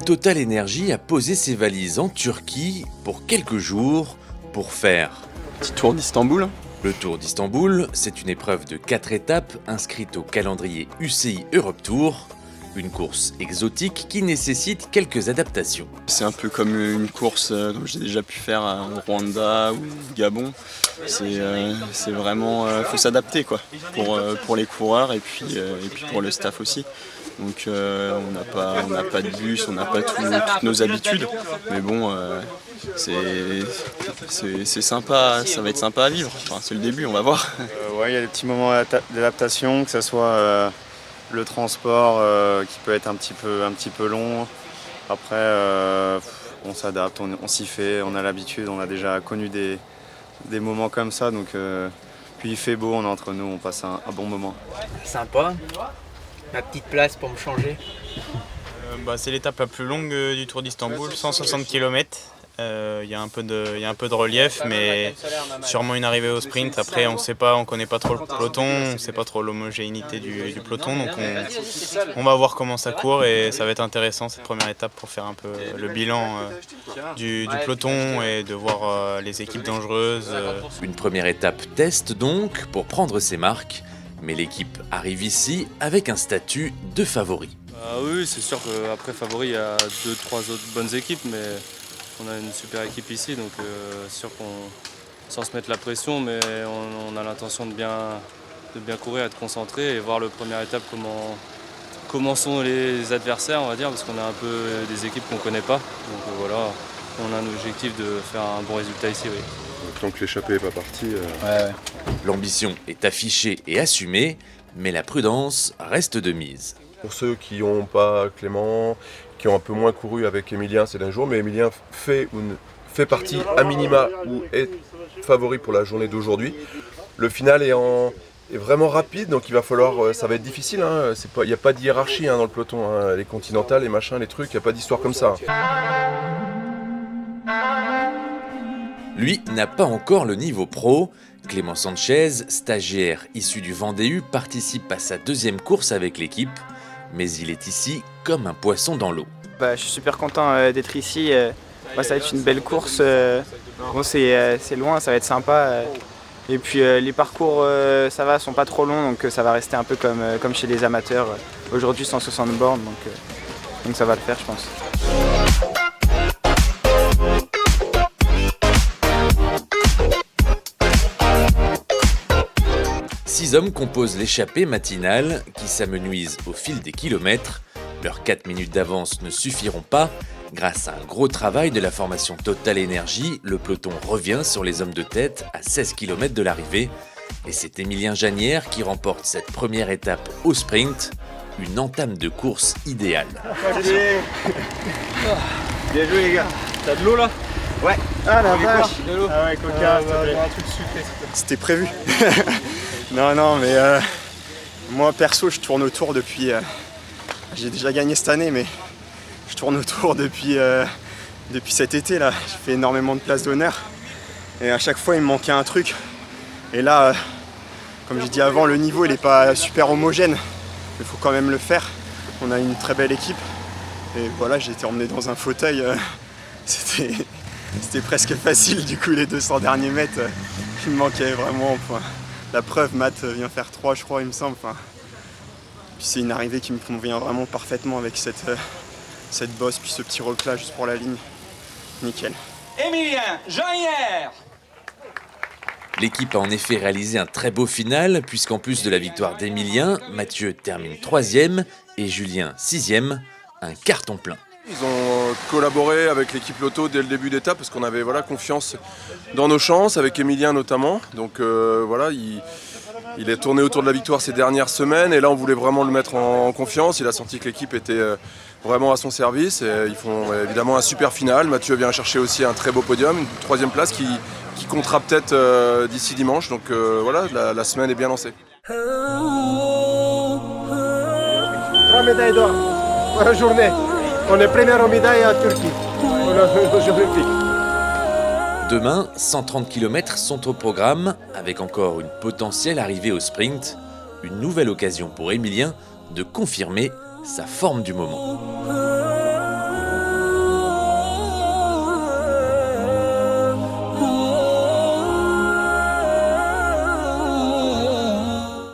Total Energy a posé ses valises en Turquie pour quelques jours pour faire Petit tour d'Istanbul. le Tour d'Istanbul. C'est une épreuve de 4 étapes inscrite au calendrier UCI Europe Tour. Une course exotique qui nécessite quelques adaptations. C'est un peu comme une course comme j'ai déjà pu faire au Rwanda ou au Gabon. C'est vraiment, faut s'adapter quoi, pour les coureurs et puis pour le staff aussi. Donc on n'a pas de bus, on n'a pas toutes nos habitudes, mais bon, c'est sympa, ça va être sympa à vivre. Enfin, c'est le début, on va voir. Ouais, il y a des petits moments d'adaptation, que ce soit le transport qui peut être un petit peu long. Après, on s'adapte, on s'y fait, on a l'habitude, on a déjà connu des moments comme ça. Donc, puis il fait beau, on est entre nous, on passe un bon moment. Sympa, ma petite place pour me changer. C'est l'étape la plus longue du Tour d'Istanbul, 160 km. Il y a un peu de relief, mais sûrement une arrivée au sprint. Après, on connaît pas trop le peloton, on ne sait pas trop l'homogénéité du peloton, donc on va voir comment ça court et ça va être intéressant cette première étape pour faire un peu le bilan du peloton et de voir les équipes dangereuses. Une première étape test donc pour prendre ses marques, mais l'équipe arrive ici avec un statut de favori. Oui, c'est sûr qu'après favori, il y a 2-3 autres bonnes équipes, mais on a une super équipe ici, donc c'est sûr qu'on, sans se mettre la pression, mais on a l'intention de bien courir, être concentré et voir la première étape comment sont les adversaires, on va dire, parce qu'on a un peu des équipes qu'on ne connaît pas. Donc voilà, on a un objectif de faire un bon résultat ici, oui. Tant que l'échappée n'est pas partie. Ouais. L'ambition est affichée et assumée, mais la prudence reste de mise. Pour ceux qui n'ont pas Clément, qui ont un peu moins couru avec Emilien ces derniers jours, mais Emilien fait partie à minima ou est favori pour la journée d'aujourd'hui. Le final est vraiment rapide, donc il va falloir, ça va être difficile. Il n'y a pas de hiérarchie dans le peloton, les continentales, les machins, les trucs, il n'y a pas d'histoire comme ça. Lui n'a pas encore le niveau pro. Clément Sanchez, stagiaire issu du Vendée U, participe à sa deuxième course avec l'équipe, mais il est ici comme un poisson dans l'eau. Je suis super content d'être ici. Ça va être une belle course. C'est loin, ça va être sympa. Et puis les parcours, ça va, sont pas trop longs, donc ça va rester un peu comme chez les amateurs. Aujourd'hui, 160 bornes, donc ça va le faire, je pense. 6 hommes composent l'échappée matinale qui s'amenuise au fil des kilomètres. Leurs 4 minutes d'avance ne suffiront pas. Grâce à un gros travail de la formation Total Energy, le peloton revient sur les hommes de tête à 16 km de l'arrivée. Et c'est Emilien Janière qui remporte cette première étape au sprint. Une entame de course idéale. Bien joué les gars. T'as de l'eau là? Ouais. Ah la vache. Ah ouais, coca, un truc sucré. C'était prévu. Non, mais moi perso, je tourne autour depuis. J'ai déjà gagné cette année, mais je tourne autour depuis cet été là. J'ai fait énormément de places d'honneur et à chaque fois il me manquait un truc. Et là, comme j'ai dit avant, le niveau il n'est pas super homogène. Il faut quand même le faire. On a une très belle équipe. Et voilà, j'ai été emmené dans un fauteuil. C'était presque facile, du coup, les 200 derniers mètres, il me manquait vraiment. Enfin, la preuve, Matt vient faire 3, je crois, il me semble. Enfin, puis c'est une arrivée qui me convient vraiment parfaitement avec cette bosse, puis ce petit reclat juste pour la ligne. Nickel. Emilien Janière. L'équipe a en effet réalisé un très beau final, puisqu'en plus de la victoire d'Emilien, Mathieu termine 3e et Julien 6e, un carton plein. Ils ont collaboré avec l'équipe Lotto dès le début d'étape parce qu'on avait confiance dans nos chances, avec Emilien notamment. Donc il est tourné autour de la victoire ces dernières semaines et là on voulait vraiment le mettre en confiance. Il a senti que l'équipe était vraiment à son service et ils font évidemment un super final. Mathieu vient chercher aussi un très beau podium, une 3e place qui comptera peut-être d'ici dimanche. Donc la semaine est bien lancée. 3 médailles d'or pour la journée. On est première médaille à Turquie, aux Jeux Olympiques. Demain, 130 km sont au programme, avec encore une potentielle arrivée au sprint. Une nouvelle occasion pour Emilien de confirmer sa forme du moment.